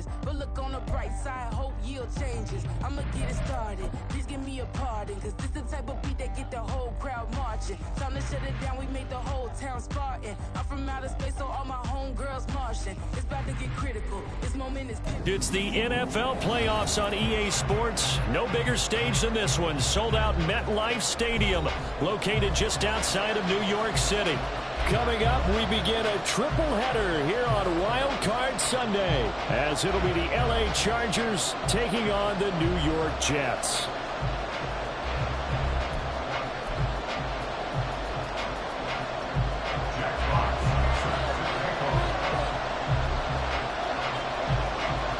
changes. But look on the bright side, hope yield changes. I'ma get it started, please give me a pardon. Cause this the type of beat that get the whole crowd marching. Time to shut it down, we made the whole town Spartan. I'm from outer space, so all my homegirls Martian. It's about to get critical, this moment is pivotal. It's the NFL playoffs on EA Sports. No bigger stage than this one. Sold out MetLife Stadium, located just outside of New York City. Coming up, we begin a triple header here on Wild Card Sunday, as it'll be the LA Chargers taking on the New York Jets.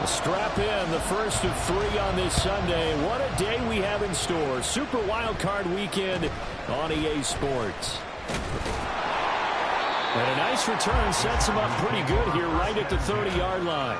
Strap in, the first of 3 on this Sunday. What a day we have in store. Super Wild Card Weekend on EA Sports. And a nice return sets him up pretty good here right at the 30-yard line.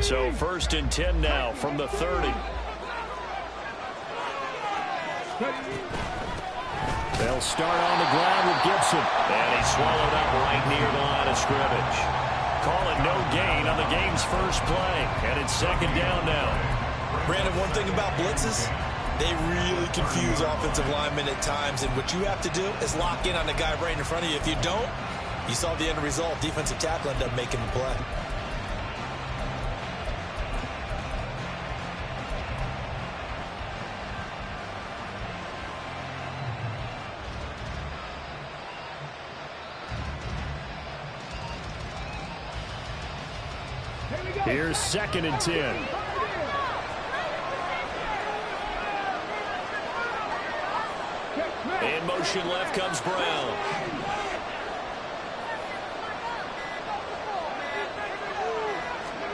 So 1st and 10 now from the 30. They'll start on the ground with Gibson. And he's swallowed up right near the line of scrimmage. Call it no gain on the game's first play. And it's 2nd down now. Brandon, one thing about blitzes, they really confuse offensive linemen at times. And what you have to do is lock in on the guy right in front of you. If you don't, you saw the end result. Defensive tackle ended up making the play. Here's 2nd and 10. In motion left comes Brown.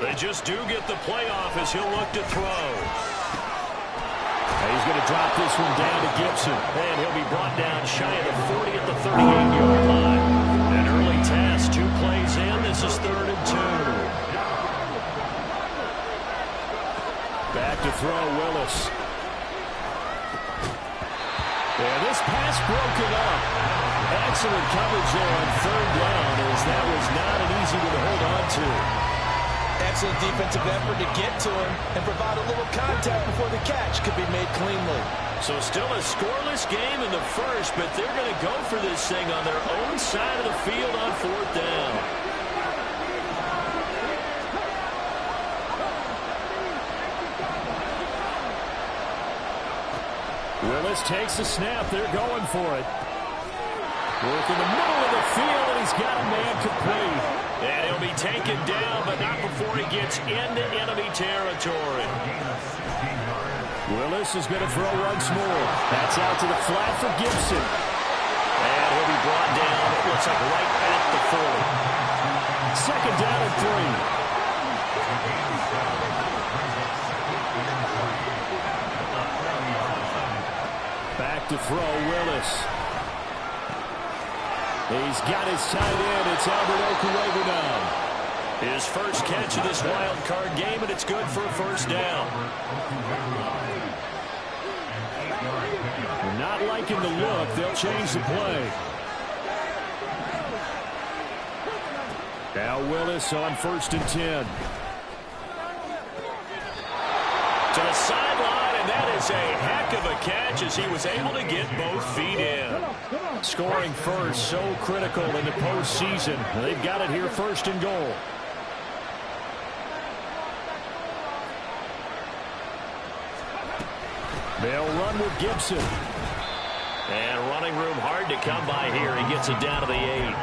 They just do get the playoff as he'll look to throw. And he's going to drop this one down to Gibson. And he'll be brought down shy of the 40 at the 38-yard line. An early task, 2 plays in. This is 3rd and 2. Back to throw, Willis. And this pass broken up. Excellent coverage there on 3rd down, as that was not an easy one to hold on to. Excellent defensive effort to get to him and provide a little contact before the catch could be made cleanly. So still a scoreless game in the first, but they're going to go for this thing on their own side of the field on 4th down. Willis takes the snap. They're going for it. Work in the middle of the field, and he's got a man complete. And he'll be taken down, but not before he gets into enemy territory. Willis is going to throw once more. That's out to the flat for Gibson. And he'll be brought down, it looks like right at the 40. 2nd down and 3. Back to throw, Willis. He's got his tight end. It's Albert Okwuegbunam now. His first catch of this wild card game, and it's good for a 1st down. Not liking the look. They'll change the play. Now Willis on 1st and 10. To the sideline, and that is a heck of a catch as he was able to get both feet in. Scoring first, so critical in the postseason. They've got it here 1st and goal. They'll run with Gibson. And running room hard to come by here. He gets it down to the 8.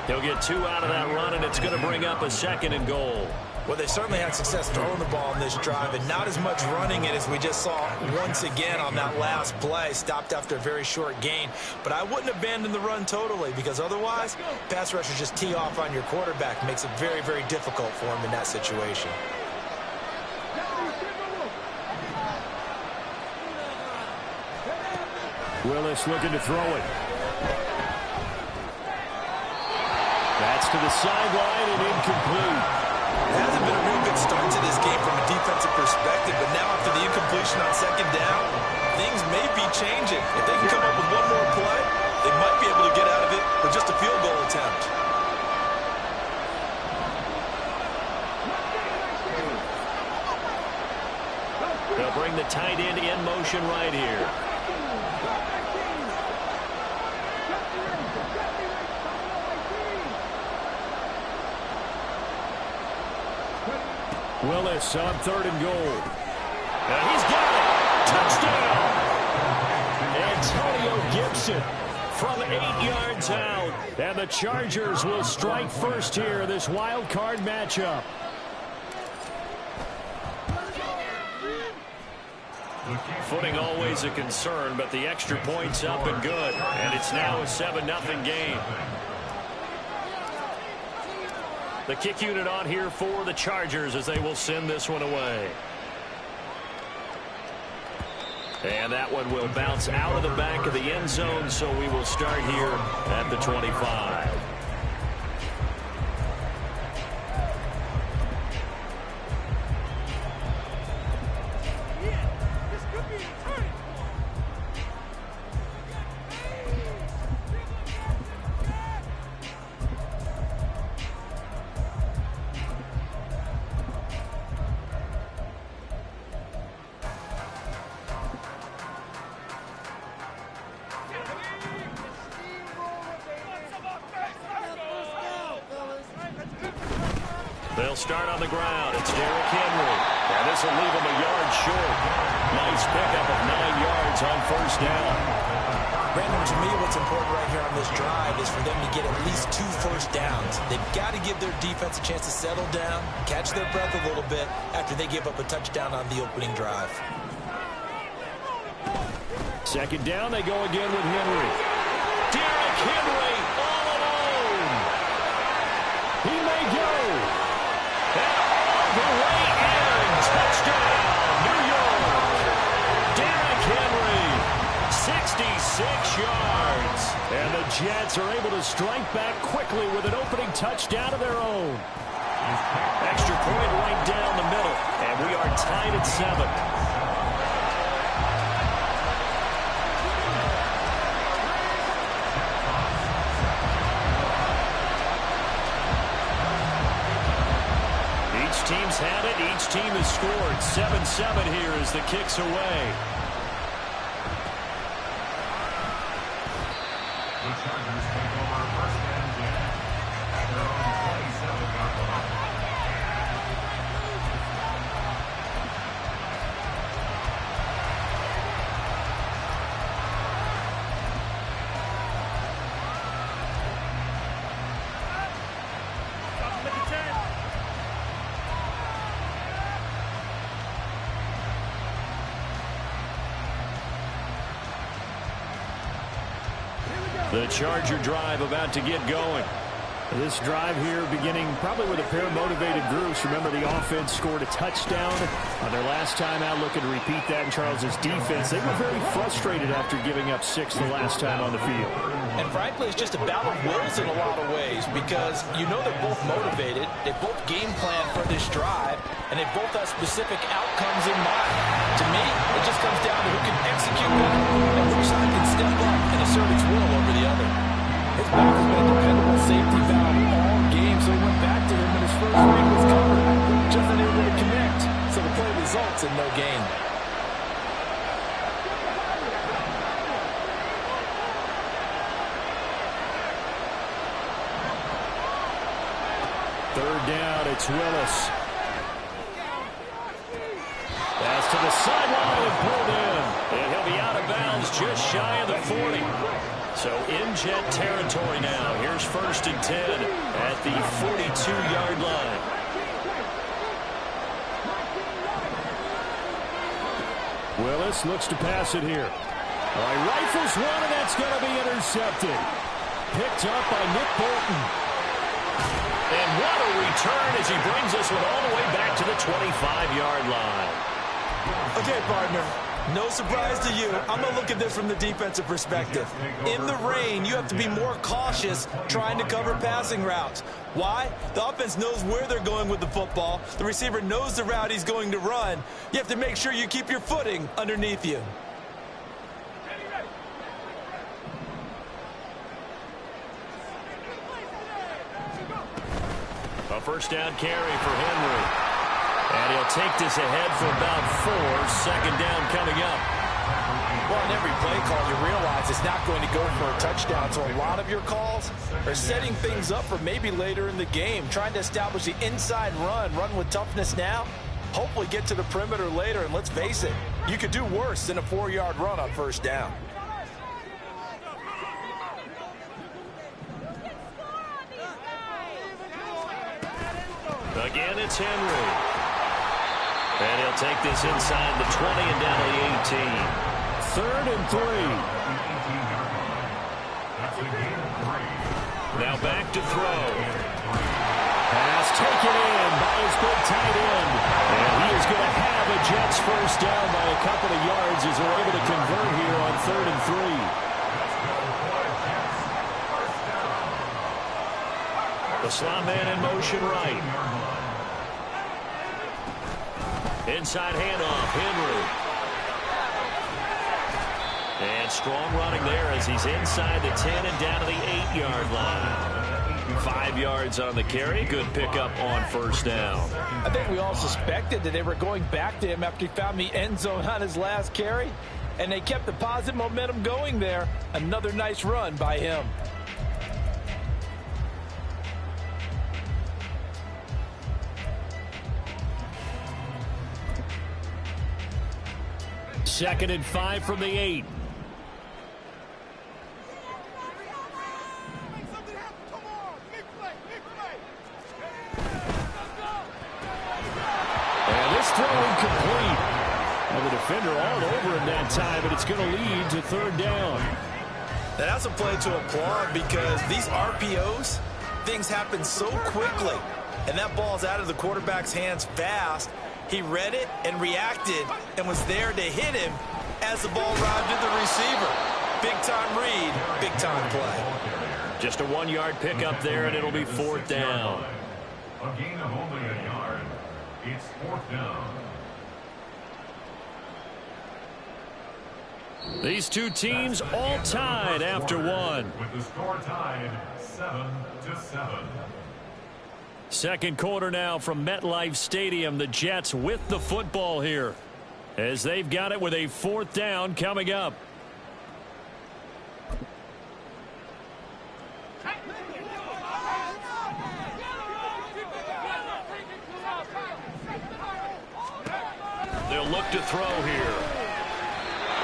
He'll get 2 out of that run, and it's going to bring up a 2nd and goal. Well, they certainly had success throwing the ball in this drive and not as much running it as we just saw once again on that last play. Stopped after a very short gain. But I wouldn't abandon the run totally because otherwise, pass rushers just tee off on your quarterback. Makes it very, very difficult for him in that situation. Willis looking to throw it. That's to the sideline and incomplete. It hasn't been a real good start to this game from a defensive perspective, but now after the incompletion on second down, things may be changing. If they can come up with one more play, they might be able to get out of it with just a field goal attempt. They'll bring the tight end in motion right here. Willis on 3rd and goal. And he's got it. Touchdown. Antonio Gibson from 8 yards out. And the Chargers will strike first here in this wild card matchup. Footing always a concern, but the extra point's up and good. And it's now a 7-0 game. The kick unit on here for the Chargers as they will send this one away. And that one will bounce out of the back of the end zone, so we will start here at the 25. They'll start on the ground. It's Derrick Henry. And this will leave him a yard short. Nice pickup of 9 yards on first down. Brandon, to me, what's important right here on this drive is for them to get at least 2 first downs. They've got to give their defense a chance to settle down, catch their breath a little bit after they give up a touchdown on the opening drive. Second down, they go again with Henry. Derrick Henry all alone. He may go. The way in, touchdown, New York. Derrick Henry, 66 yards. And the Jets are able to strike back quickly with an opening touchdown of their own. Extra point right down the middle, and we are tied at 7. Team's had it. Each team has scored. 7-7 here as the kick's away. The Chargers take over first and 10 at their own 27-yard line. The Charger drive about to get going. This drive here beginning probably with a pair of motivated groups. Remember, the offense scored a touchdown on their last time out. Looking to repeat that in Charles's defense. They were very frustrated after giving up 6 the last time on the field. And frankly, it's just a battle of wills in a lot of ways because you know they're both motivated. They both game plan for this drive, and they both have specific outcomes in mind. To me, it just comes down to who can execute better and which side can step up and assert its will over the other. His back has been a dependable safety valve all game, so he went back to him when his first read was covered. Just unable to connect, so the play results in no gain. Third down, it's Willis. Pass to the sideline and pulled in. And he'll be out of bounds just shy of the 40. So in Jet territory now. Here's 1st and 10 at the 42-yard line. Willis looks to pass it here. All right, rifles one, and that's going to be intercepted. Picked up by Nick Bolton. And what a return as he brings this one all the way back to the 25-yard line. Okay, partner. No surprise to you. I'm going to look at this from the defensive perspective. In the rain, you have to be more cautious trying to cover passing routes. Why? The offense knows where they're going with the football. The receiver knows the route he's going to run. You have to make sure you keep your footing underneath you. A first down carry for Henry. And he'll take this ahead for about 4. Second down coming up. Well, in every play call, you realize it's not going to go for a touchdown. So a lot of your calls are setting things up for maybe later in the game, trying to establish the inside run with toughness now, hopefully get to the perimeter later. And let's face it, you could do worse than a 4-yard run on first down. Again, it's Henry. And he'll take this inside the 20 and down to the 18. 3rd and 3. Now back to throw. Pass taken in by his big tight end. And he is going to have a Jets first down by a couple of yards as they're able to convert here on 3rd and 3. The slot man in motion right. Inside handoff, Henry. And strong running there as he's inside the 10 and down to the 8-yard line. 5 yards on the carry. Good pickup on first down. I think we all suspected that they were going back to him after he found the end zone on his last carry. And they kept the positive momentum going there. Another nice run by him. Second and 5 from the 8. And this throw incomplete. And the defender all over him that time, but it's going to lead to 3rd down. That's a play to applaud because these RPOs, things happen so quickly. And that ball's out of the quarterback's hands fast. He read it and reacted and was there to hit him as the ball arrived at the receiver. Big-time read, big-time play. Just a 1-yard pickup there, and it'll be 4th down. A gain of only a yard. It's 4th down. These two teams all tied after one. With the score tied 7-7. Second quarter now from MetLife Stadium. The Jets with the football here as they've got it with a 4th down coming up. They'll look to throw here.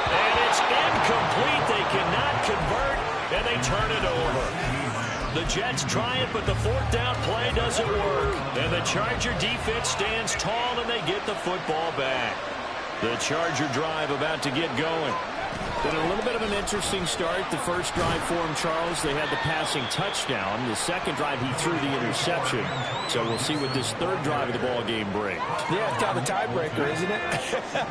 And it's incomplete. They cannot convert, and they turn it over. The Jets try it, but the 4th down play doesn't work. And the Charger defense stands tall, and they get the football back. The Charger drive about to get going. Been a little bit of an interesting start. The first drive for him, Charles, they had the passing touchdown. The second drive, he threw the interception. So we'll see what this 3rd drive of the ball game brings. Yeah, it's kind of a tiebreaker, isn't it?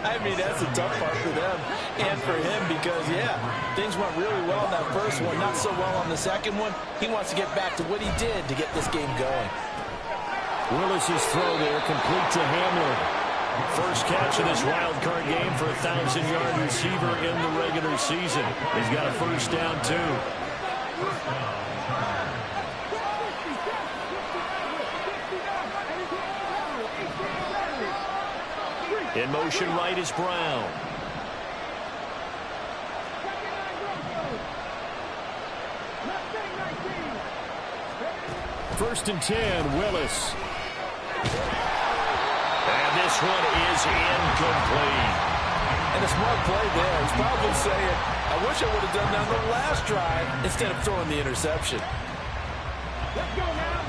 I mean, that's a tough part for them and for him because, yeah, things went really well in that first one, not so well on the second one. He wants to get back to what he did to get this game going. Willis's throw there, complete to Hamlin. First catch of this wild card game for a 1,000-yard receiver in the regular season. He's got a first down, too. In motion right is Brown. First and 10, Willis. And this one is incomplete. And a smart play there. He's probably saying, I wish I would have done that on the last drive instead of throwing the interception.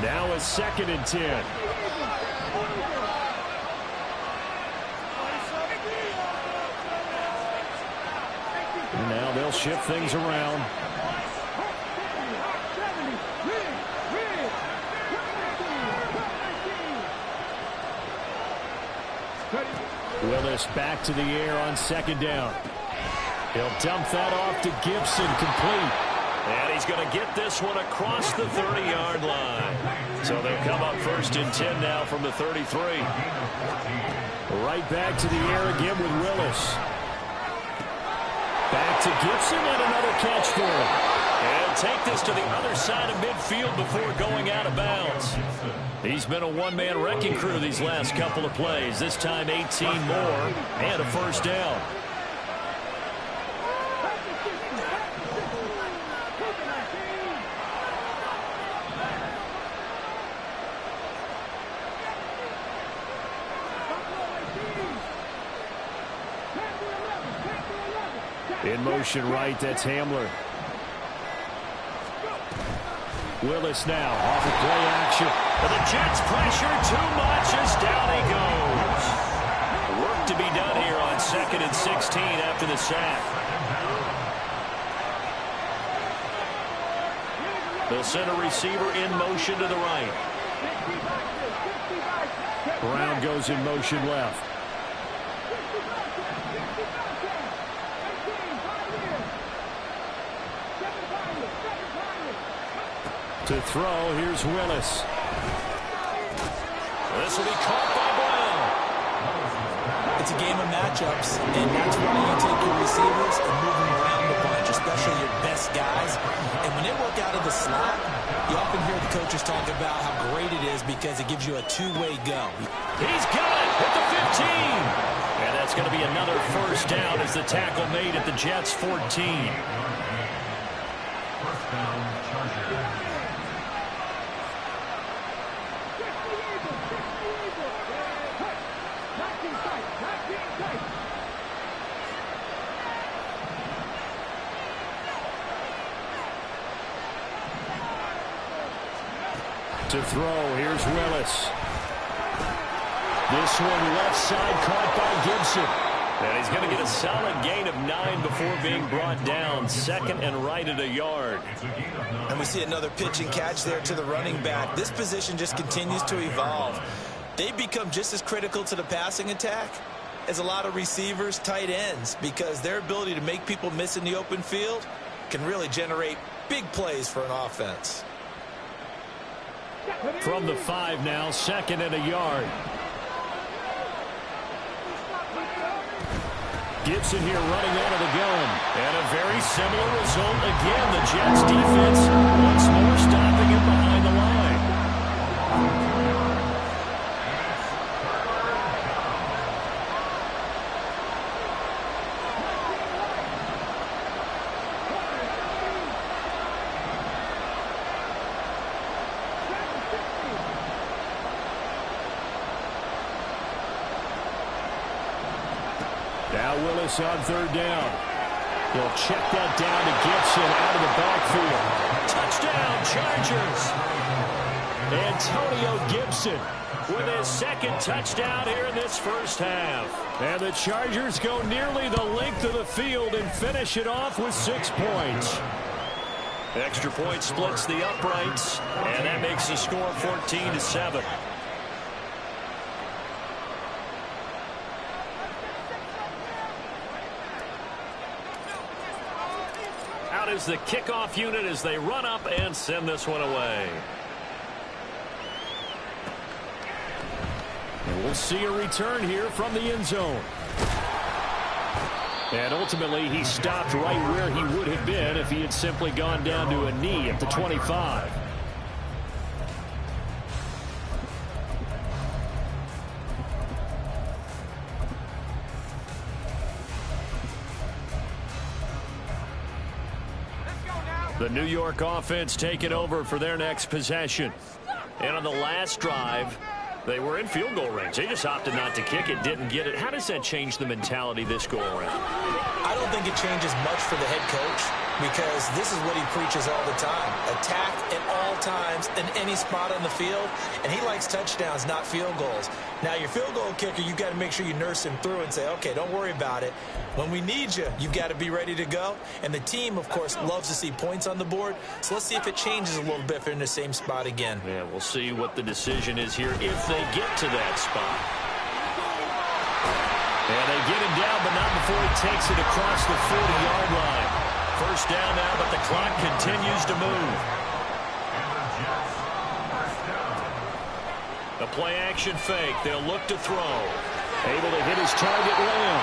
Now a 2nd and 10. they'll shift things around. Willis back to the air on second down. He'll dump that off to Gibson, complete. And he's going to get this one across the 30-yard line. So they'll come up 1st and 10 now from the 33. Right back to the air again with Willis. Back to Gibson and another catch for him. And take this to the other side of midfield before going out of bounds. He's been a one-man wrecking crew these last couple of plays. This time 18 more and a first down. In motion right, that's Hamler. Willis now off of play action. But the Jets pressure too much as down he goes. Work to be done here on 2nd and 16 after the sack. They'll send a receiver in motion to the right. Brown goes in motion left. To throw, here's Willis. This will be caught by Brown. It's a game of matchups, and that's why you take your receivers and move them around the bunch, especially your best guys. And when they work out of the slot, you often hear the coaches talk about how great it is because it gives you a two-way go. He's got it at the 15. And that's going to be another first down as the tackle made at the Jets' 14. First down, Chargers. To throw, here's Willis. This one left side caught by Gibson. And he's going to get a solid gain of 9 before being brought down. 2nd and right at a yard. And we see another pitch and catch there to the running back. This position just continues to evolve. They become just as critical to the passing attack as a lot of receivers, tight ends, because their ability to make people miss in the open field can really generate big plays for an offense. From the 5 now, 2nd and a yard. Gibson here running out of the gun. And a very similar result again. The Jets defense once more stopping him behind the line. Now Willis on 3rd down. He'll check that down to Gibson out of the backfield. Touchdown, Chargers. Antonio Gibson with his 2nd touchdown here in this first half. And the Chargers go nearly the length of the field and finish it off with 6 points. Extra point splits the uprights, and that makes the score 14-7. Out is the kickoff unit as they run up and send this one away. And we'll see a return here from the end zone. And ultimately, he stopped right where he would have been if he had simply gone down to a knee at the 25. The New York offense taking over for their next possession. And on the last drive, they were in field goal range. They just opted not to kick it, didn't get it. How does that change the mentality this go around? I don't think it changes much for the head coach because this is what he preaches all the time. Attack at all times in any spot on the field, and he likes touchdowns, not field goals. Now, your field goal kicker, you've got to make sure you nurse him through and say, okay, don't worry about it. When we need you, you've got to be ready to go. And the team, of course, loves to see points on the board. So let's see if it changes a little bit if they're in the same spot again. Yeah, we'll see what the decision is here if they get to that spot. And they get him down, but not before he takes it across the 40-yard line. First down now, but the clock continues to move. The play-action fake. They'll look to throw. Able to hit his target, Lamb.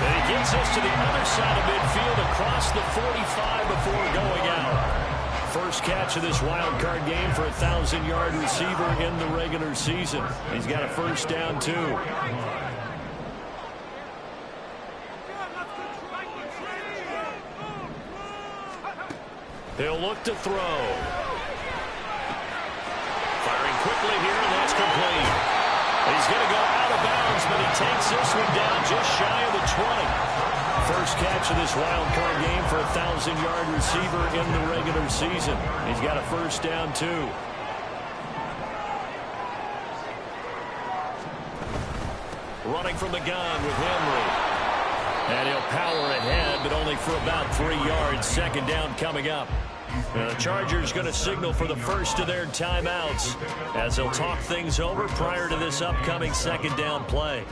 And he gets us to the other side of midfield across the 45 before going out. First catch of this wild card game for a 1,000-yard receiver in the regular season. He's got a first down, too. They'll look to throw. Firing quickly here, and that's complete. He's going to go out of bounds, but he takes this one down just shy of the 20. First catch of this wild card game for a 1,000-yard receiver in the regular season. He's got a first down, too. Running from the gun with Henry. And he'll power ahead, but only for about 3 yards. Second down coming up. The Chargers going to signal for the first of their timeouts as they'll talk things over prior to this upcoming second down play.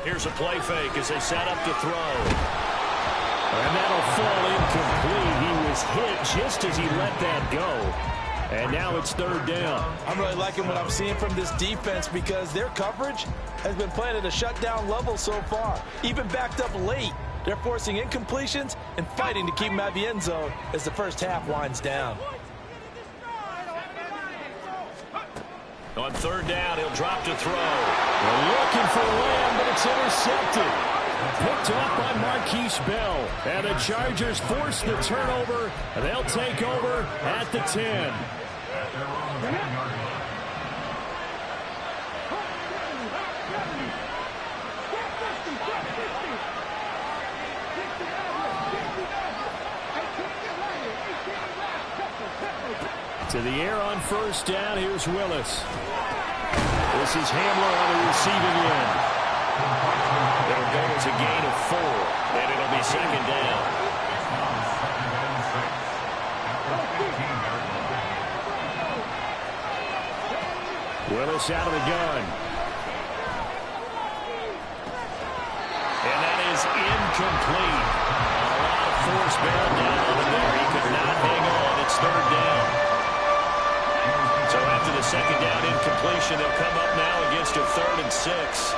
Here's a play fake as they set up to throw. And that'll fall incomplete. He was hit just as he let that go. And now it's third down. I'm really liking what I'm seeing from this defense because their coverage has been playing at a shutdown level so far. Even backed up late, they're forcing incompletions and fighting to keep them out of the end zone as the first half winds down. On third down, he'll drop to throw. They're looking for Lamb, but it's intercepted. Picked up by Marquise Bell. And the Chargers force the turnover. They'll take over at the 10. To the air on first down. Here's Willis. This is Hamler on the receiving end. It'll go as a gain of 4, and it'll be second down. Willis out of the gun. And that is incomplete. A lot of force bearing down on him there. He could not hang on. It's third down. So after the second down incompletion, they'll come up now against a 3rd and 6.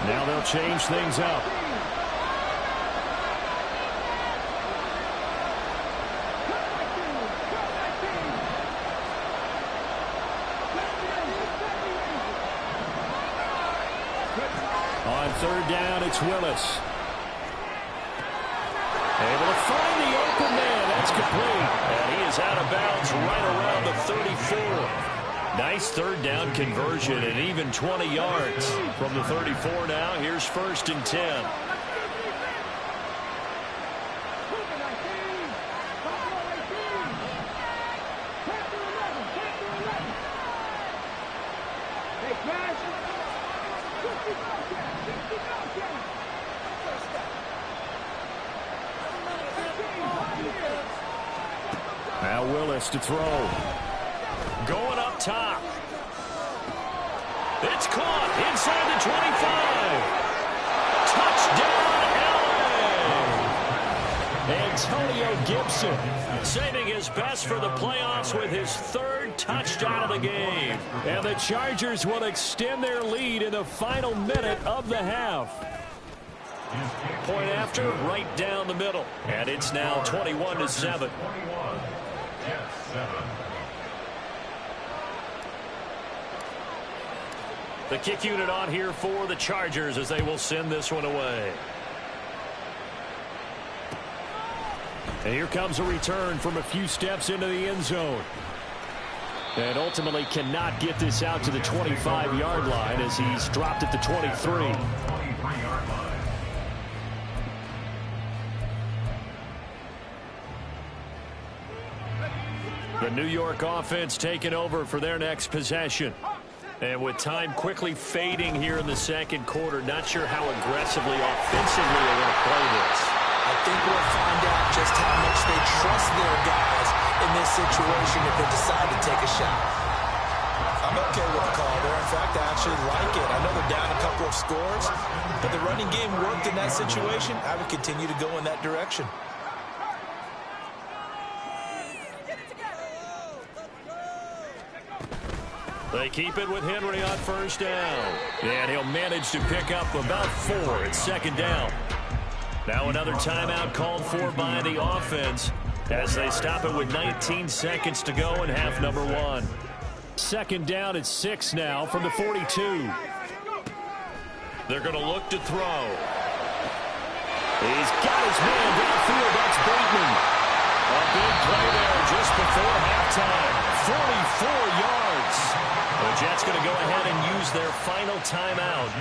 Now they'll change things up. On third down, it's Willis. Able to find the open man. That's complete. And he is out of bounds right around the 34. Nice third down conversion and even 20 yards from the 34 now. Here's 1st and 10. Now Willis to throw. Going up top. It's caught inside the 25. Touchdown, LA! Antonio Gibson saving his best for the playoffs with his 3rd touchdown of the game. And the Chargers will extend their lead in the final minute of the half. Point after, right down the middle. And it's now 21-7. The kick unit on here for the Chargers as they will send this one away. And here comes a return from a few steps into the end zone. And ultimately cannot get this out to the 25-yard line as he's dropped at the 23. The New York offense taking over for their next possession. And with time quickly fading here in the second quarter, not sure how aggressively, offensively they're going to play this. I think we'll find out just how much they trust their guys in this situation if they decide to take a shot. I'm okay with the call there. In fact, I actually like it. I know they're down a couple of scores, but the running game worked in that situation. I would continue to go in that direction. They keep it with Henry on first down. And he'll manage to pick up about 4 at second down. Now another timeout called for by the offense as they stop it with 19 seconds to go in half number 1. Second down at 6 now from the 42. They're going to look to throw. He's got his man downfield. That's Bateman. A big play there just before halftime. 44 yards. The Jets going to go ahead and use their final timeout.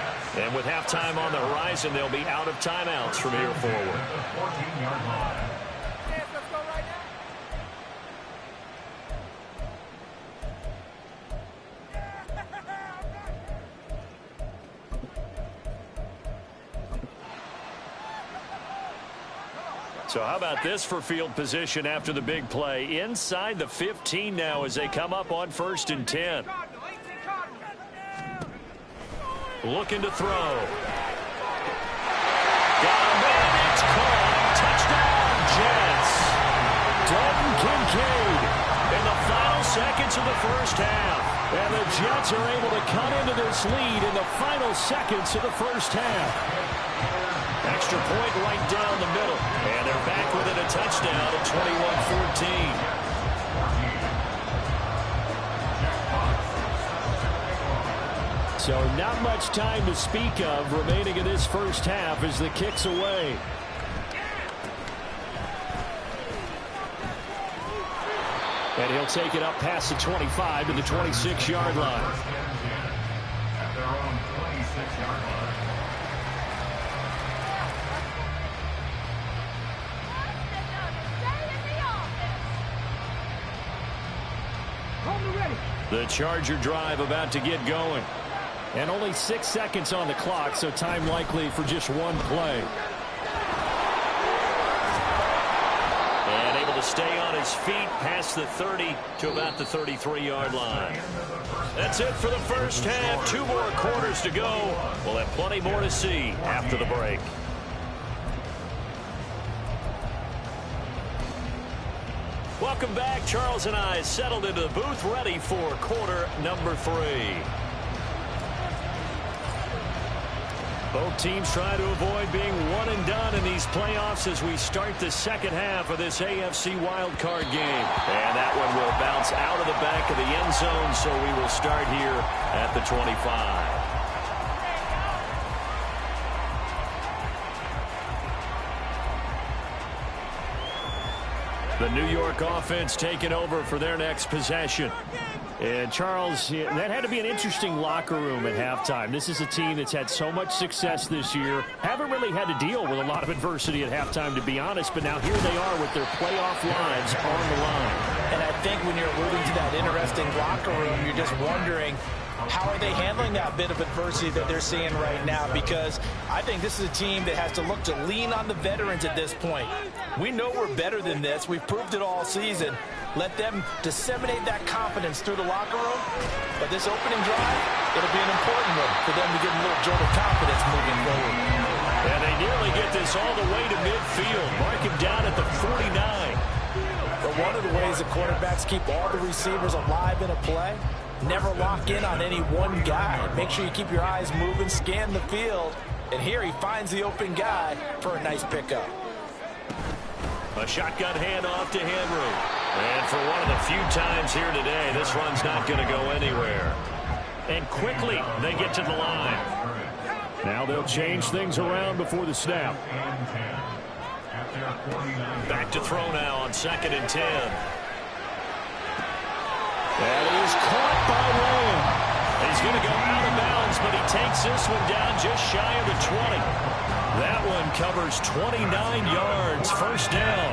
And with halftime on the horizon, they'll be out of timeouts from here forward. So how about this for field position after the big play? Inside the 15 now as they come up on 1st and 10. Looking to throw. Got a man, it's caught. Touchdown, Jets. Dalton Kincaid in the final seconds of the first half. And the Jets are able to cut into this lead in the final seconds of the first half. Extra point right down the middle. And they're back with it, a touchdown at 21-14. So not much time to speak of remaining in this first half as the kick's away. And he'll take it up past the 25 to the 26-yard line. At their own 26-yard line. The Charger drive about to get going. And only 6 seconds on the clock, so time likely for just one play. And able to stay on his feet past the 30 to about the 33-yard line. That's it for the first half. 2 more quarters to go. We'll have plenty more to see after the break. Welcome back. Charles and I settled into the booth, ready for quarter number 3. Both teams try to avoid being one and done in these playoffs as we start the second half of this AFC wildcard game. And that one will bounce out of the back of the end zone, so we will start here at the 25. The New York offense taking over for their next possession. And Charles, that had to be an interesting locker room at halftime. This is a team that's had so much success this year. Haven't really had to deal with a lot of adversity at halftime, to be honest. But now here they are with their playoff lives on the line. And I think when you're alluding to that interesting locker room, you're just wondering, how are they handling that bit of adversity that they're seeing right now? Because I think this is a team that has to look to lean on the veterans at this point. We know we're better than this. We've proved it all season. Let them disseminate that confidence through the locker room. But this opening drive, it'll be an important one for them to get a little jolt of confidence moving forward. And they nearly get this all the way to midfield. Mark him down at the 49. But one of the ways the quarterbacks keep all the receivers alive in a play, never lock in on any one guy. Make sure you keep your eyes moving, scan the field. And here he finds the open guy for a nice pickup. A shotgun handoff to Henry. And for one of the few times here today, this run's not going to go anywhere. And quickly, they get to the line. Now they'll change things around before the snap. Back to throw now on 2nd and 10. And he's caught by Lamb. He's going to go out of bounds, but he takes this one down just shy of the 20. That one covers 29 yards. First down.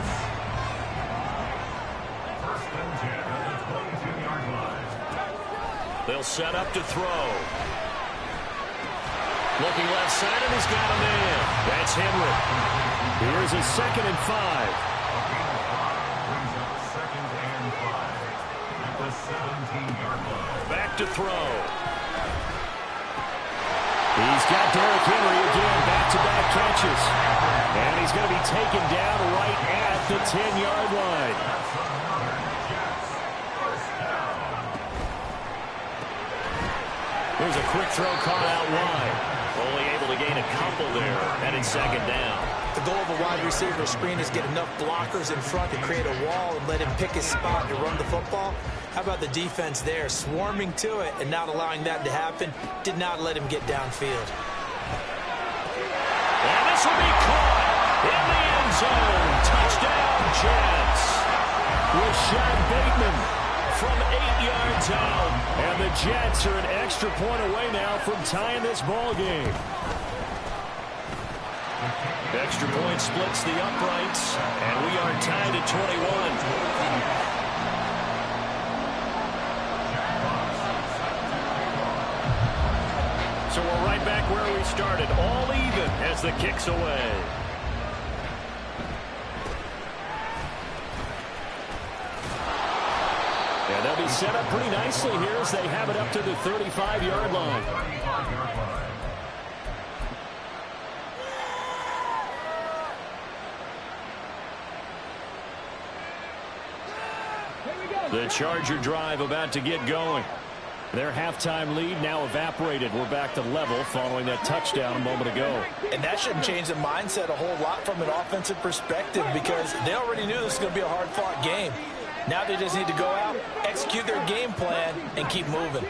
They'll set up to throw. Looking left side, and he's got a man. That's Henry. Here's a 2nd and 5. Back to throw. He's got Derrick Henry again, back-to-back catches. And he's going to be taken down right at the 10-yard line. Here's a quick throw caught out wide. Only able to gain a couple there, and it's 2nd down. The goal of a wide receiver screen is get enough blockers in front to create a wall and let him pick his spot to run the football. How about the defense there, swarming to it and not allowing that to happen? Did not let him get downfield. And this will be caught in the end zone. Touchdown, Jets. Rashad Bateman from 8 yards out. And the Jets are an extra point away now from tying this ball game. Extra point splits the uprights, and we are tied at 21. So we're right back where we started, all even as the kick's away. And they'll be set up pretty nicely here as they have it up to the 35-yard line. The Charger drive about to get going. Their halftime lead now evaporated. We're back to level following that touchdown a moment ago. And that shouldn't change the mindset a whole lot from an offensive perspective because they already knew this was going to be a hard-fought game. Now they just need to go out, execute their game plan, and keep moving.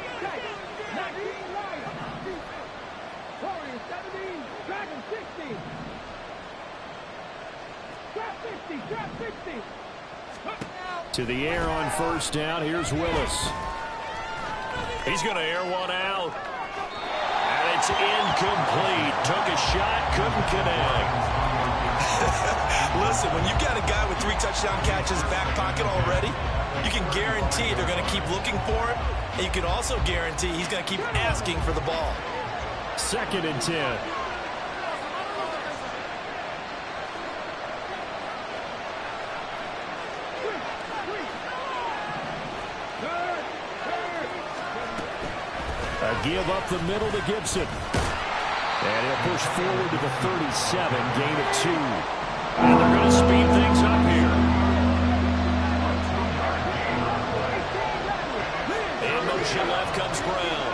To the air on first down. Here's Willis. He's going to air one out. And it's incomplete. Took a shot, couldn't connect. Listen, when you've got a guy with 3 touchdown catches back pocket already, you can guarantee they're going to keep looking for him. And you can also guarantee he's going to keep asking for the ball. 2nd and 10. A give up the middle to Gibson. And he'll push forward to the 37, gain of 2. And they're going to speed things up here. In motion left comes Brown.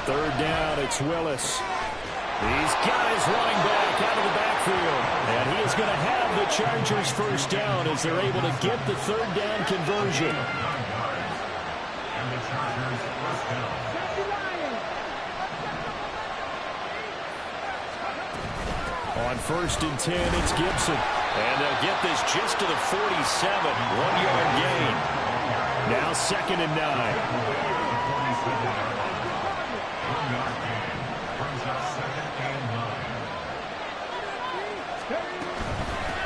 Third down, it's Willis. He's got his running back out of the backfield. And he is going to have the Chargers first down as they're able to get the third down conversion. And the Chargers first down. On 1st and 10, it's Gibson. And they'll get this just to the 47, 1-yard gain. Now 2nd and 9.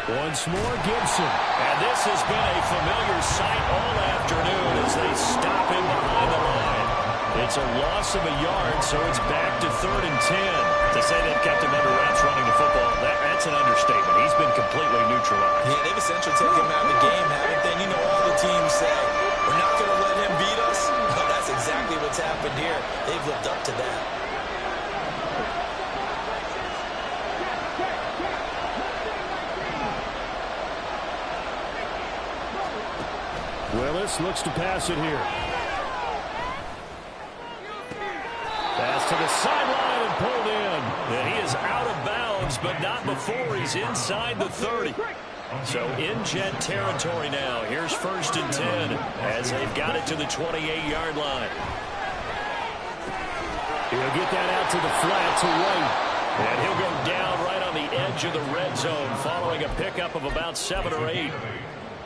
Once more, Gibson. And this has been a familiar sight all afternoon as they stop him behind the line. It's a loss of a yard, so it's back to 3rd and 10. To say they've kept him under wraps running the football, that's an understatement. He's been completely neutralized. Yeah, they've essentially taken him out of the game, haven't they? You know, all the teams say, we're not going to let him beat us. But that's exactly what's happened here. They've lived up to that. Willis looks to pass it here. Pass to the sideline and pulled in. And he is out of bounds, but not before he's inside the 30. So in Jet territory now. Here's 1st and 10 as they've got it to the 28-yard line. He'll get that out to the flat to right. And he'll go down right on the edge of the red zone following a pickup of about 7 or 8.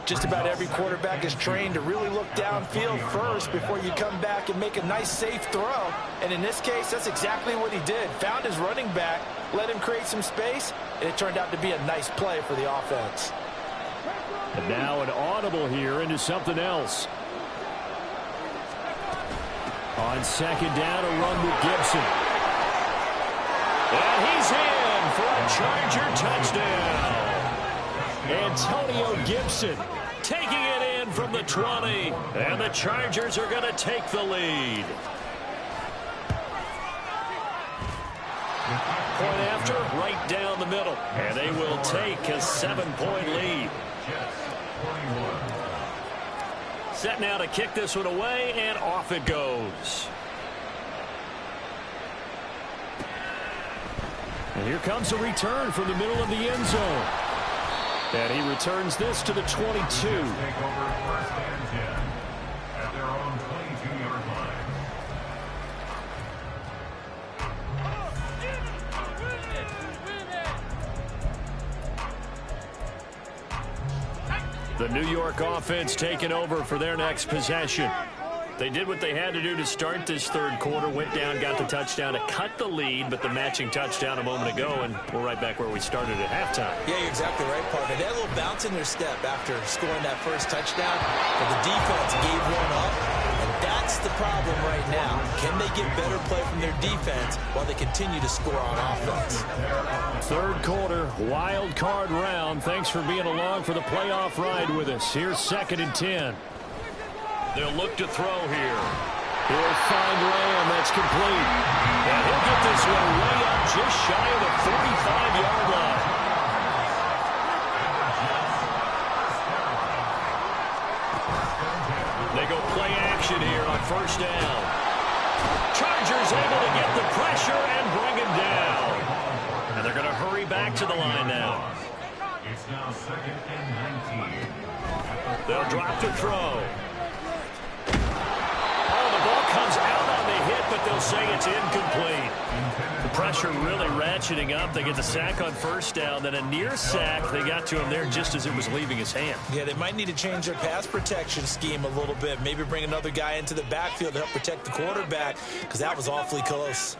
Just about every quarterback is trained to really look downfield first before you come back and make a nice, safe throw. And in this case, that's exactly what he did. Found his running back, let him create some space, and it turned out to be a nice play for the offense. And now an audible here into something else. On second down, a run with Gibson. And he's in for a Charger touchdown. Antonio Gibson taking it in from the 20. And the Chargers are going to take the lead. Point after, right down the middle. And they will take a 7-point lead. Set now to kick this one away, and off it goes. And here comes a return from the middle of the end zone. And he returns this to the 22. Take over first and 10 at their own 22-yard line. The New York offense taking over for their next possession. They did what they had to do to start this third quarter, went down, got the touchdown to cut the lead, but the matching touchdown a moment ago, and we're right back where we started at halftime. Yeah, you're exactly right, partner. They had a little bounce in their step after scoring that first touchdown, but the defense gave one up, and that's the problem right now. Can they get better play from their defense while they continue to score on offense? Third quarter, wild card round. Thanks for being along for the playoff ride with us. Here's 2nd and 10. They'll look to throw here. He'll find Lamb. That's complete. And he'll get this one way up just shy of the 45-yard line. They go play action here on first down. Chargers able to get the pressure and bring him down. And they're going to hurry back to the line now. It's now 2nd and 19. They'll drop to throw. Comes out on the hit, but they'll say it's incomplete. The pressure really ratcheting up. They get the sack on first down, then a near sack. They got to him there just as it was leaving his hand. Yeah, they might need to change their pass protection scheme a little bit. Maybe bring another guy into the backfield to help protect the quarterback, because that was awfully close.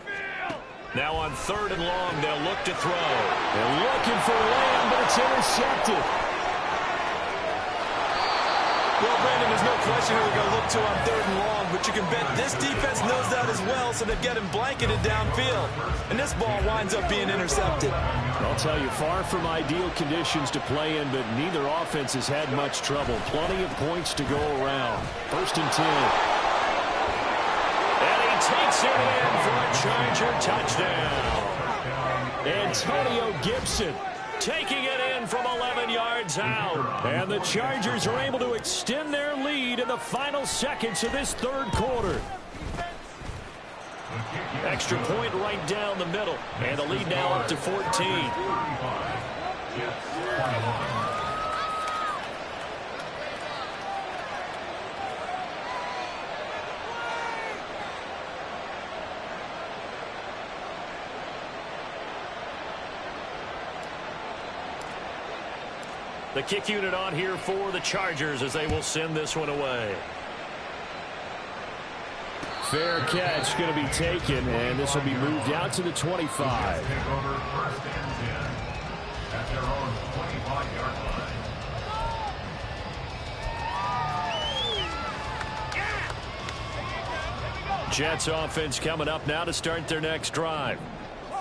Now on 3rd and long, they'll look to throw. They're looking for Lamb, but it's intercepted. Well, Brandon, there's no question who they're going to look to on 3rd and long, but you can bet this defense knows that as well, so they've got him blanketed downfield. And this ball winds up being intercepted. I'll tell you, far from ideal conditions to play in, but neither offense has had much trouble. Plenty of points to go around. 1st and 10. And he takes it in for a Charger touchdown. Antonio Gibson taking it in from 11 yards out. And the Chargers are able to extend their lead in the final seconds of this third quarter. Extra point right down the middle. And the lead now up to 14. The kick unit on here for the Chargers as they will send this one away. Fair catch going to be taken, and this will be moved out to the 25. Take over 1st and 10 at their own 25-yard line. Jets offense coming up now to start their next drive.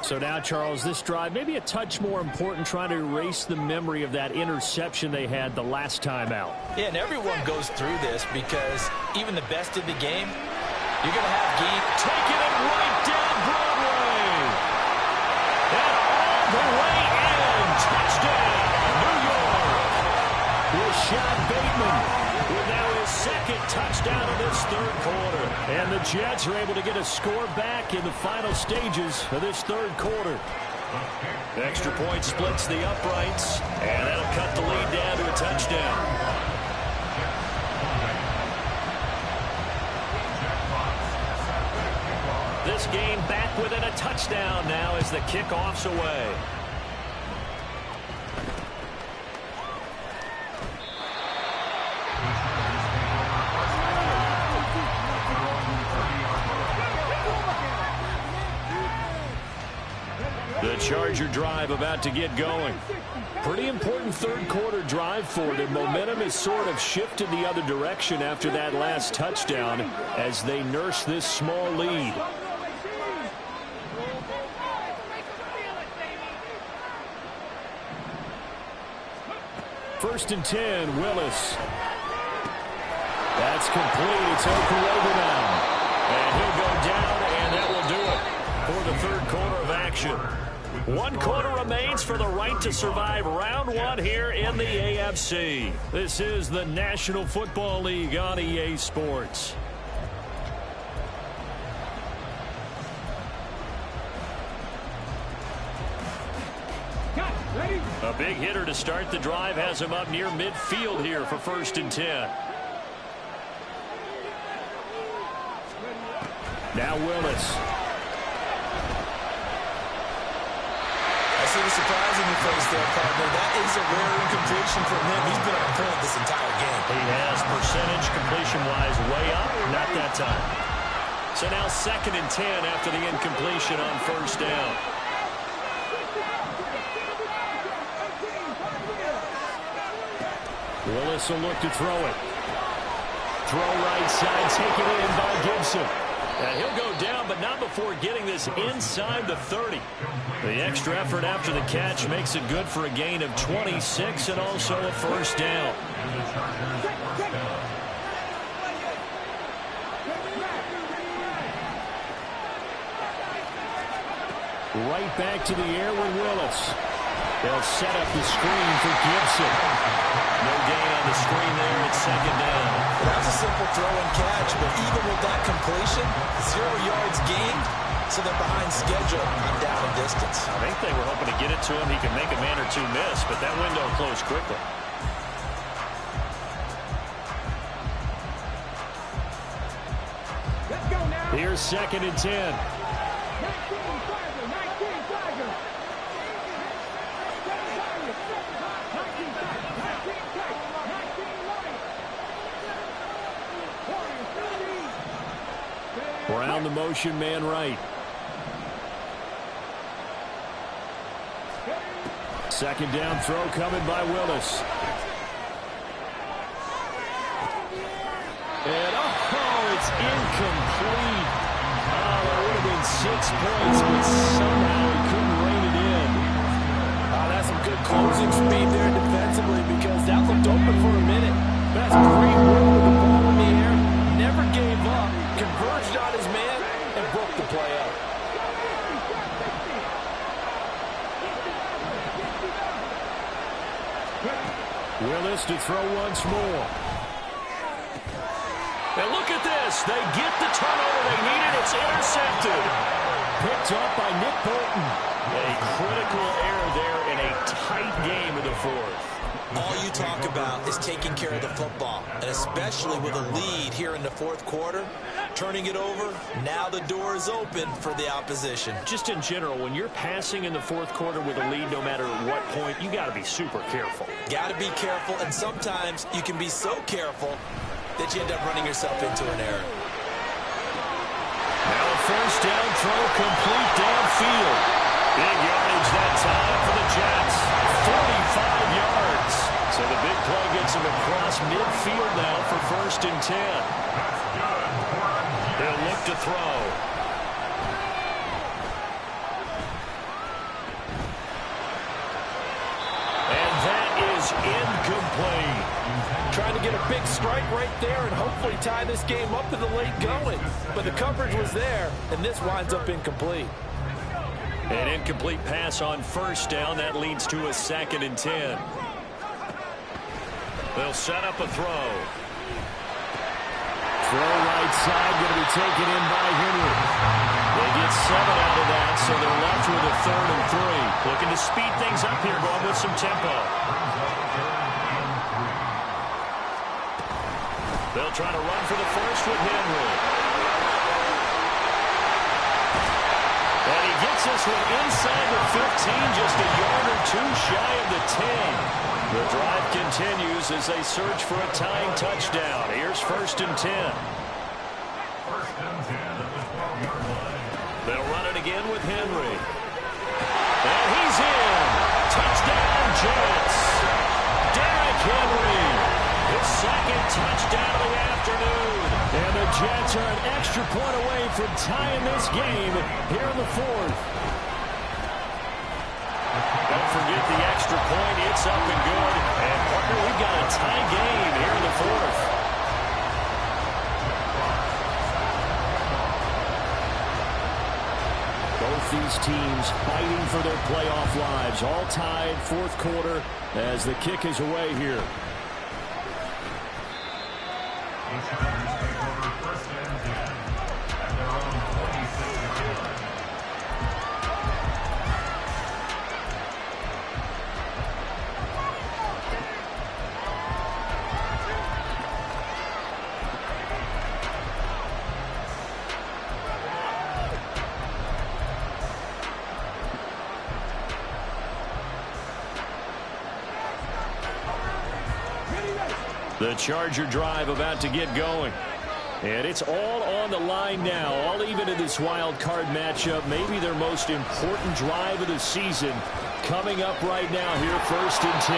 So now, Charles, this drive may be a touch more important, trying to erase the memory of that interception they had the last time out. Yeah, and everyone goes through this because even the best in the game, you're going to have game. Taking it right down Broadway. And all the way in. Touchdown, New York. Rashad Bateman with now his 2nd touchdown of this third quarter. And the Jets are able to get a score back in the final stages of this third quarter. Extra point splits the uprights, and that'll cut the lead down to a touchdown. This close game back within a touchdown now as the kickoff's away. The Charger drive about to get going. Pretty important third quarter drive for them. Momentum has sort of shifted the other direction after that last touchdown as they nurse this small lead. First and 10, Willis. That's complete. It's Okuroba now. And he'll go down, and that will do it for the third quarter of action. 1 quarter remains for the right to survive round 1 here in the AFC. This is the National Football League on EA Sports. A big hitter to start the drive has him up near midfield here for first and 10. Now Willis. See the surprise in your face there, partner. That is a rare incompletion from him. He's been on point this entire game. He has percentage completion-wise way up. Not that time. So now second and 10 after the incompletion on first down. Willis will look to throw it. Throw right side, taken in by Gibson. And he'll go down, but not before getting this inside the 30. The extra effort after the catch makes it good for a gain of 26 and also a first down. Right back to the air with Willis. They'll set up the screen for Gibson. No gain on the screen there at second down. That was a simple throw and catch, but even with that completion, 0 yards gained, so they're behind schedule on down and distance. I think they were hoping to get it to him. He could make a man or two miss, but that window closed quickly. Here's second and 10. Brown the motion man right. Second down throw coming by Willis. And it's incomplete. Oh, that would have been 6 points, but somehow he couldn't rein it in. That's some good closing speed there defensively because that looked open for a minute. That's great work with the ball in the air. Never gave up. Converged on his man and broke the play up. Willis to throw once more. And look at this. They get the turnover they needed. It's intercepted. Picked up by Nick Bolton. A critical error there in a tight game in the fourth. All you talk about is taking care of the football, and especially with a lead here in the fourth quarter, turning it over, now the door is open for the opposition. Just in general, when you're passing in the fourth quarter with a lead, no matter what point, you got to be super careful. Got to be careful, and sometimes you can be so careful that you end up running yourself into an error. Now a first down throw complete downfield. Big yardage that time for the Jets. 45 yards. So the big play gets him across midfield now for first and 10. They'll look to throw. And that is incomplete. Trying to get a big strike right there and hopefully tie this game up in the late going. But the coverage was there, and this winds up incomplete. An incomplete pass on first down. That leads to a second and 10. They'll set up a throw. Throw right side, going to be taken in by Henry. They get 7 out of that, so they're left with a 3rd and 3. Looking to speed things up here, going with some tempo. They'll try to run for the first with Henry. gets this one inside the 15, just a yard or two shy of the 10. The drive continues as they search for a tying touchdown. Here's 1st and 10. 1st and 10 at the 12-yard line. They'll run it again with Henry. And he's in. Touchdown, Jets. Derrick Henry. His 2nd touchdown of the afternoon. And the Jets are an extra point away from tying this game here in the 4th. Don't forget the extra point. It's up and good. And, partner, we've got a tie game here in the 4th. Both these teams fighting for their playoff lives. All tied, 4th quarter as the kick is away here. The Chargers take over 1st and 10 at their own 46-yard line. The Charger drive about to get going. And it's all on the line now, all even in this wild card matchup. Maybe their most important drive of the season coming up right now here, 1st and 10.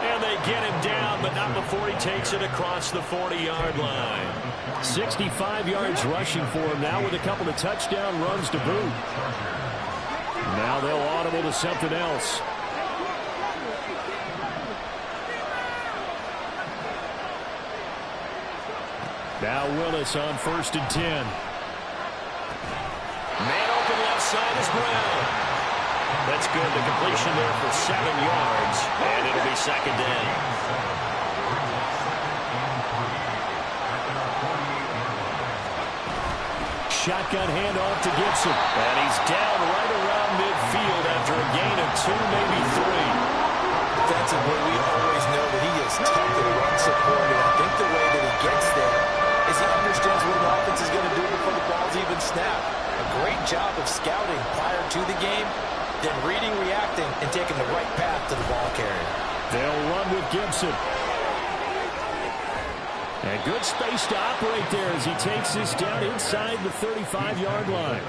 And they get him down, but not before he takes it across the 40-yard line. 65 yards rushing for him now with a couple of touchdown runs to boot. Now they'll audible to something else. Now Willis on 1st and 10. Man open left side is Brown. That's good. The completion there for 7 yards. And it'll be 2nd down. Shotgun handoff to Gibson. And he's down right around midfield after a gain of 2, maybe 3. Defensively, we always know that he is tough to run support, and I think the way that he gets there is he understands what an offense is going to do before the ball's even snapped. A great job of scouting prior to the game, then reading, reacting, and taking the right path to the ball carrier. They'll run with Gibson. And good space to operate there as he takes this down inside the 35-yard line.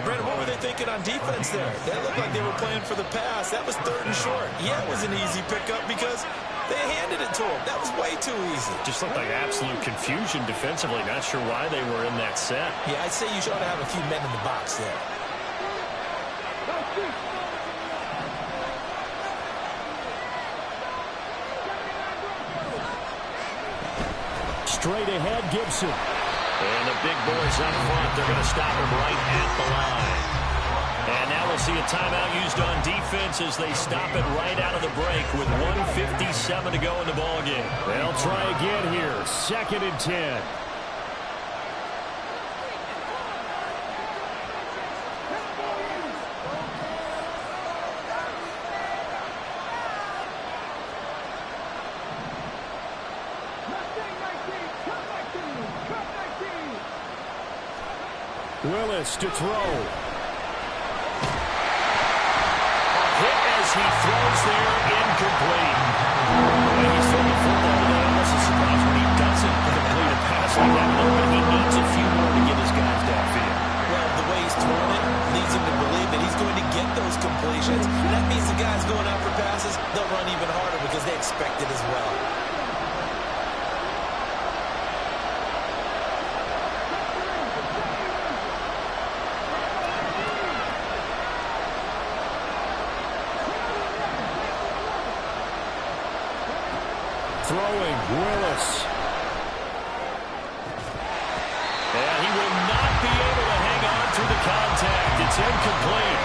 Brent, what were they thinking on defense there? That looked like they were playing for the pass. That was 3rd and short. Yeah, it was an easy pickup because they handed it to him. That was way too easy. Just looked like absolute confusion defensively. Not sure why they were in that set. Yeah, I'd say you should have a few men in the box there. Straight ahead, Gibson. And the big boys up front, they're going to stop him right at the line. And now we'll see a timeout used on defense as they stop it right out of the break with 1:57 to go in the ballgame. They'll try again here, 2nd and 10. Willis to throw. Hit as he throws there, incomplete. When he's throwing the football, that almost is surprised when he doesn't complete a pass like that. But he needs a few more to get his guys downfield. Well, the way he's throwing it leads him to believe that he's going to get those completions. That means the guys going out for passes, they'll run even harder because they expect it as well. Throwing, Willis. And he will not be able to hang on through the contact. It's incomplete.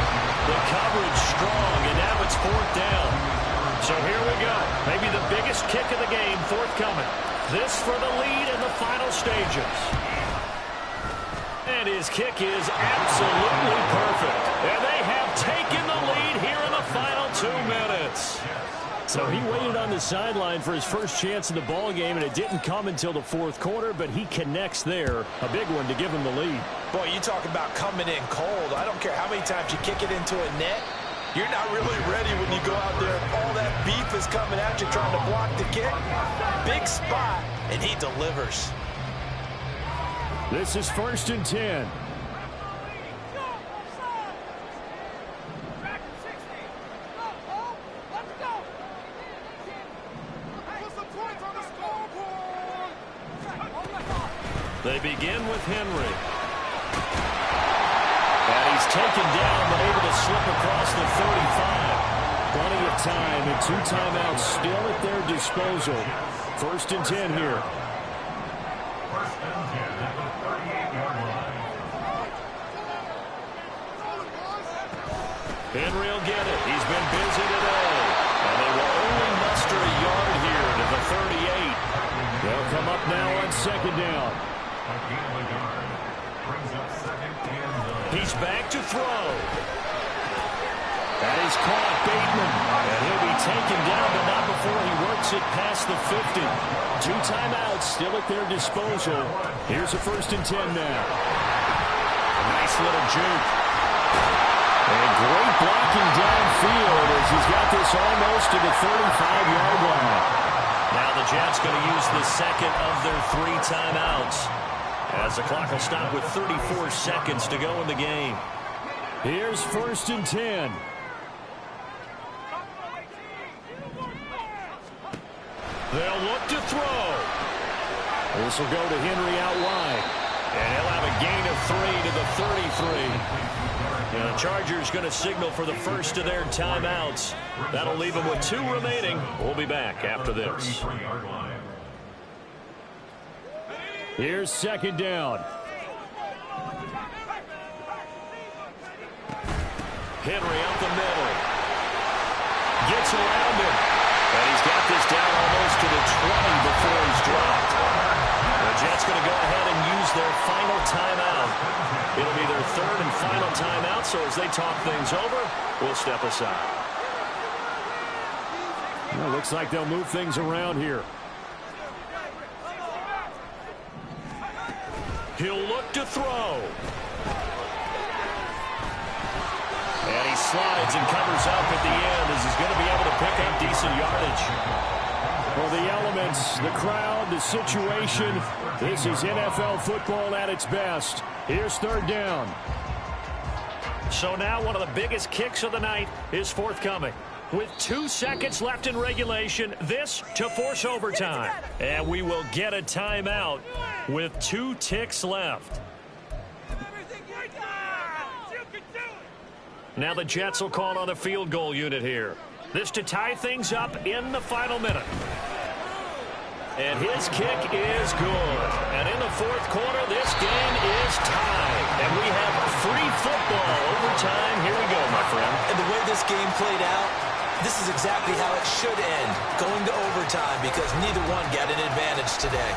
The coverage strong, and now it's 4th down. So here we go. Maybe the biggest kick of the game forthcoming. This for the lead in the final stages. And his kick is absolutely perfect. And they have taken the lead here in the final 2 minutes. So he waited on the sideline for his first chance in the ball game, and it didn't come until the fourth quarter, but he connects there. A big one to give him the lead. Boy, you talk about coming in cold. I don't care how many times you kick it into a net. You're not really ready when you go out there and all that beef is coming at you trying to block the kick. Big spot, and he delivers. This is 1st and 10. They begin with Henry. And he's taken down, but able to slip across the 35. Plenty of time and 2 timeouts still at their disposal. 1st and 10 here. 1st and 10 at the 38-yard line. Henry will get it. He's been busy today. And they will only muster a yard here to the 38. They'll come up now on 2nd down. He's back to throw. That is caught, Bateman. And he'll be taken down, but not before he works it past the 50. 2 timeouts still at their disposal. Here's a 1st and 10 now. A nice little juke. And great blocking downfield as he's got this almost to the 35-yard line. Now the Jets going to use the second of their 3 timeouts, as the clock will stop with 34 seconds to go in the game. Here's 1st and 10. They'll look to throw. This will go to Henry out wide. And he'll have a gain of 3 to the 33. And the Chargers going to signal for the first of their timeouts. That'll leave them with 2 remaining. We'll be back after this. Here's 2nd down. Henry up the middle. Gets around him. And he's got this down almost to the 20 before he's dropped. The Jets going to go ahead and use their final timeout. It'll be their 3rd and final timeout, so as they talk things over, we'll step aside. Well, looks like they'll move things around here. He'll look to throw. And he slides and covers up at the end as he's going to be able to pick up decent yardage. Well, the elements, the crowd, the situation, this is NFL football at its best. Here's 3rd down. So now one of the biggest kicks of the night is forthcoming. With 2 seconds left in regulation, this to force overtime. And we will get a timeout with 2 ticks left. Now the Jets will call on a field goal unit here. This to tie things up in the final minute. And his kick is good. And in the 4th quarter, this game is tied. And we have free football overtime. Here we go, my friend. And the way this game played out, this is exactly how it should end, going to overtime, because neither one got an advantage today.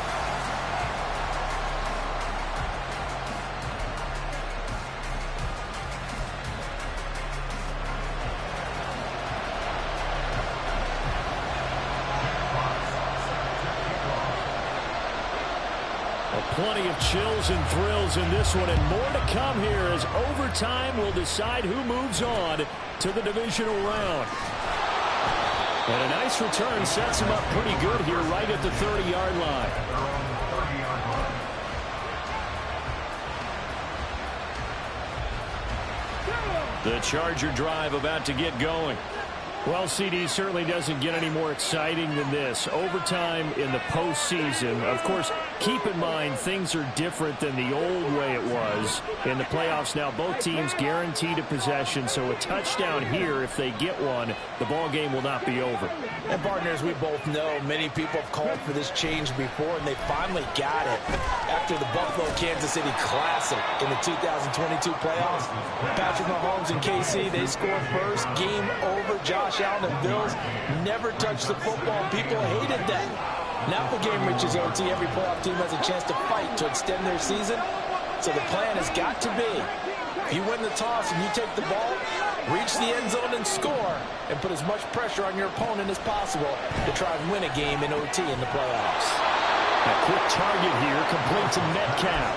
Plenty of chills and thrills in this one, and more to come here as overtime will decide who moves on to the divisional round. And a nice return sets him up pretty good here right at the 30-yard line. The Charger drive about to get going. Well, CD certainly doesn't get any more exciting than this. Overtime in the postseason. Of course, keep in mind things are different than the old way it was. In the playoffs now, both teams guaranteed a possession, so a touchdown here, if they get one, the ball game will not be over. And partners, we both know many people have called for this change before, and they finally got it. After the Buffalo-Kansas City Classic in the 2022 playoffs, Patrick Mahomes and KC, they scored first. Game over. Josh Allen and Bills never touched the football. People hated that. Now the game reaches OT. Every playoff team has a chance to fight to extend their season. So the plan has got to be, if you win the toss and you take the ball, reach the end zone and score, and put as much pressure on your opponent as possible to try and win a game in OT in the playoffs. A quick target here, complete to Metcalf.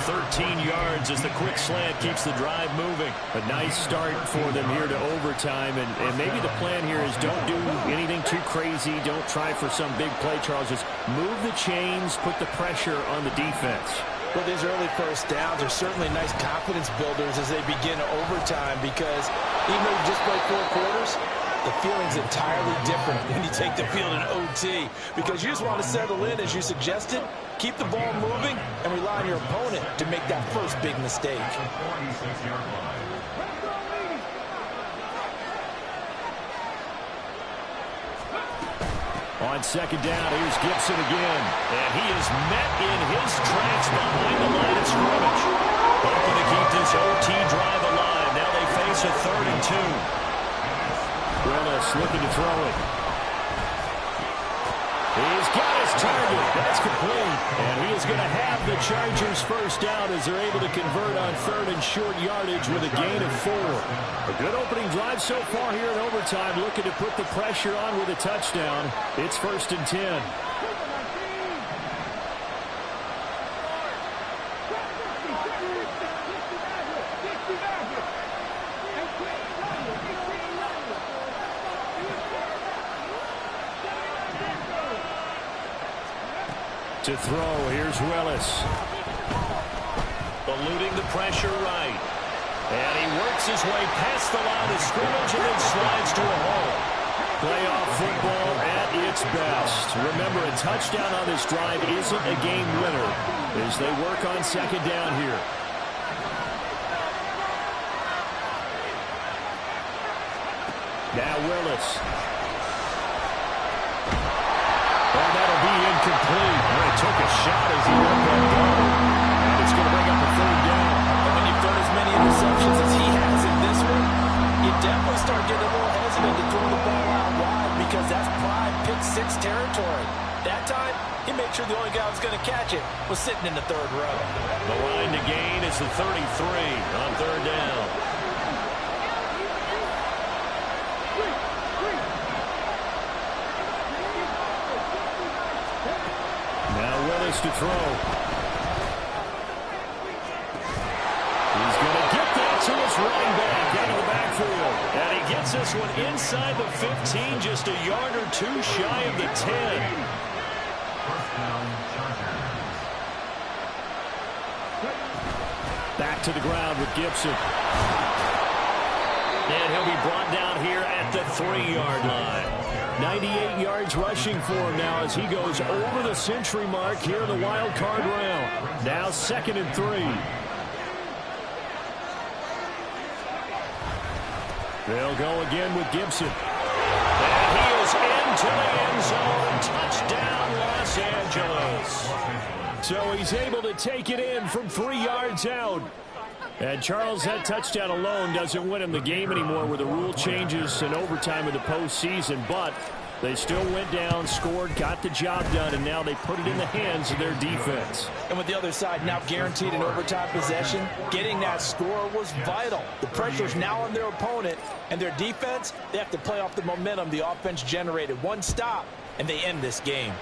13 yards as the quick slant keeps the drive moving. A nice start for them here to overtime, and maybe the plan here is don't do anything too crazy. Don't try for some big play, Charles. Just move the chains, put the pressure on the defense. Well, these early first downs are certainly nice confidence builders as they begin overtime, because even though you just played 4 quarters, the feeling's entirely different when you take the field in OT, because you just want to settle in, as you suggested, keep the ball moving, and rely on your opponent to make that first big mistake. 46-yard line. On second down, here's Gibson again. And he is met in his tracks behind the line of scrimmage. Hoping to keep this OT drive alive. Now they face a 3rd and 2. Willis looking to throw it. He's got his target. That's complete. And he is going to have the Chargers first down as they're able to convert on 3rd and short yardage with a gain of 4. A good opening drive so far here in overtime, looking to put the pressure on with a touchdown. It's 1st and 10. To throw, here's Willis. Eluding the pressure right. And he works his way past the line of scrimmage and then slides to a hole. Playoff football at its best. Remember, a touchdown on this drive isn't a game winner as they work on second down here. Now Willis. And that'll be incomplete. And it took a shot as he let that go. And it's going to bring up a 3rd down. And when you've thrown as many interceptions as he has in this one, you definitely start getting a little hesitant to throw the ball out wide, because that's prime pick 6 territory. That time, he made sure the only guy who was going to catch it was sitting in the 3rd row. The line to gain is the 33 on 3rd down. To throw. He's going to get that to his running back out of the backfield. And he gets this one inside the 15, just a yard or 2 shy of the 10. First down, Chargers. Back to the ground with Gibson. And he'll be brought down here at the 3-yard line. 98 yards rushing for him now as he goes over the century mark here in the wild card round. Now 2nd and 3. They'll go again with Gibson. And he is into the end zone. Touchdown, Los Angeles. So he's able to take it in from 3 yards out. And Charles, that touchdown alone doesn't win him the game anymore with the rule changes in overtime of the postseason. But they still went down, scored, got the job done, and now they put it in the hands of their defense. And with the other side now guaranteed an overtime possession, getting that score was vital. The pressure's now on their opponent, and their defense, they have to play off the momentum the offense generated. One stop, and they end this game.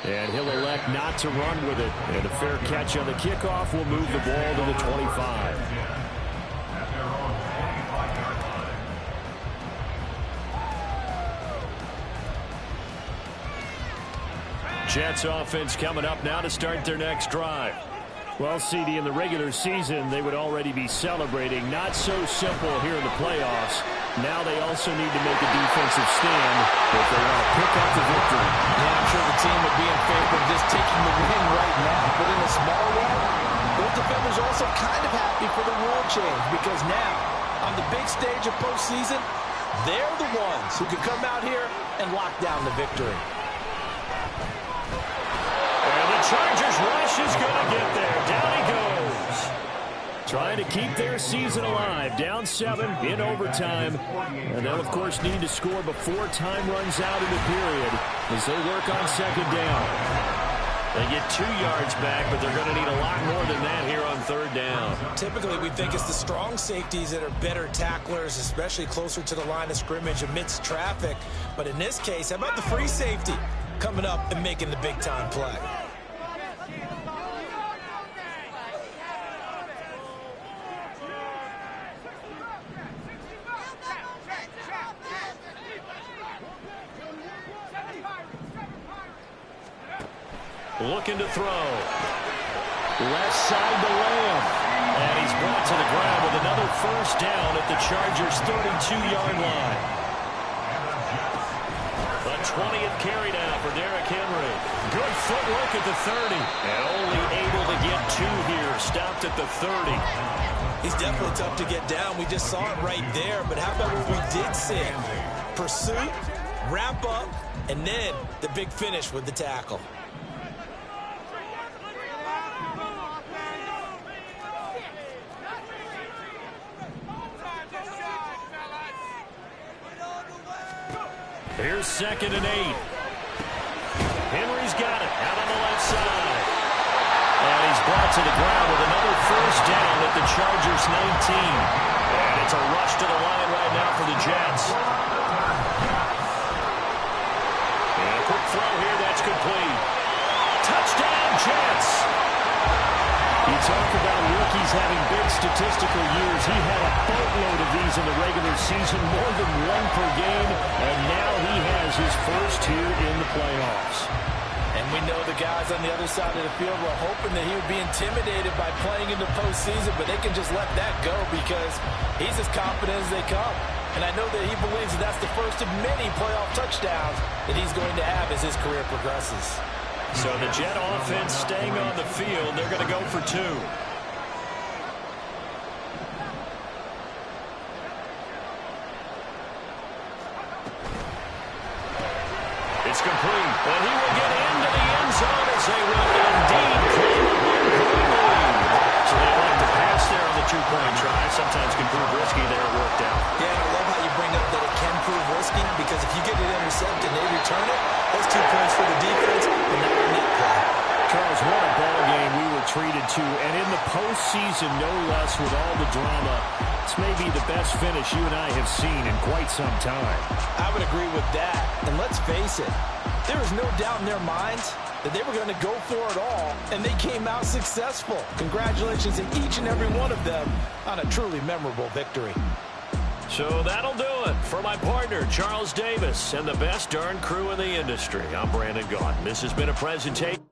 And he'll elect not to run with it. And a fair catch on the kickoff will move the ball to the 25. Jets offense coming up now to start their next drive. Well, CD, in the regular season, they would already be celebrating. Not so simple here in the playoffs. Now they also need to make a defensive stand if they want to pick up the victory. Yeah, I'm sure the team would be in favor of just taking the win right now. But in a small way, those defenders are also kind of happy for the rule change, because now, on the big stage of postseason, they're the ones who can come out here and lock down the victory. And the Chargers rush is going to get there. Down he goes. Trying to keep their season alive. Down 7 in overtime. And they'll, of course, need to score before time runs out in the period as they work on second down. They get 2 yards back, but they're going to need a lot more than that here on third down. Typically, we think it's the strong safeties that are better tacklers, especially closer to the line of scrimmage amidst traffic. But in this case, how about the free safety coming up and making the big-time play? Looking to throw. Left side to Lamb. And he's brought to the ground with another first down at the Chargers' 32-yard line. The 20th carry now for Derrick Henry. Good footwork at the 30. And only able to get 2 here. Stopped at the 30. He's definitely tough to get down. We just saw it right there. But how about what we did see? Pursuit, wrap up, and then the big finish with the tackle. Here's 2nd and 8. Henry's got it out on the left side. And he's brought to the ground with another first down at the Chargers' 19. And it's a rush to the line right now for the Jets. And a quick throw here, that's complete. Touchdown, Jets! You talk about rookies having big statistical years. He had a boatload of these in the regular season, more than 1 per game, and now he has his first here in the playoffs. And we know the guys on the other side of the field were hoping that he would be intimidated by playing in the postseason, but they can just let that go because he's as confident as they come. And I know that he believes that that's the first of many playoff touchdowns that he's going to have as his career progresses. So the Jet offense staying on the field. They're going to go for 2. It's complete. And he will get into the end zone as they will indeed claim a 1-point lead. So they like to pass there on the 2-point try. Sometimes can prove risky. There it worked out. Yeah, and I love how you bring up that it can prove risky because if you get it intercepted and they return it, that's 2 points for the defense and not a net play. Charles, what a ball game we were treated to. And in the postseason, no less, with all the drama, it's maybe the best finish you and I have seen in quite some time. I would agree with that. And let's face it, there is no doubt in their minds that they were going to go for it all, and they came out successful. Congratulations to each and every one of them on a truly memorable victory. So that'll do it for my partner, Charles Davis, and the best darn crew in the industry. I'm Brandon Gaudin. This has been a presentation.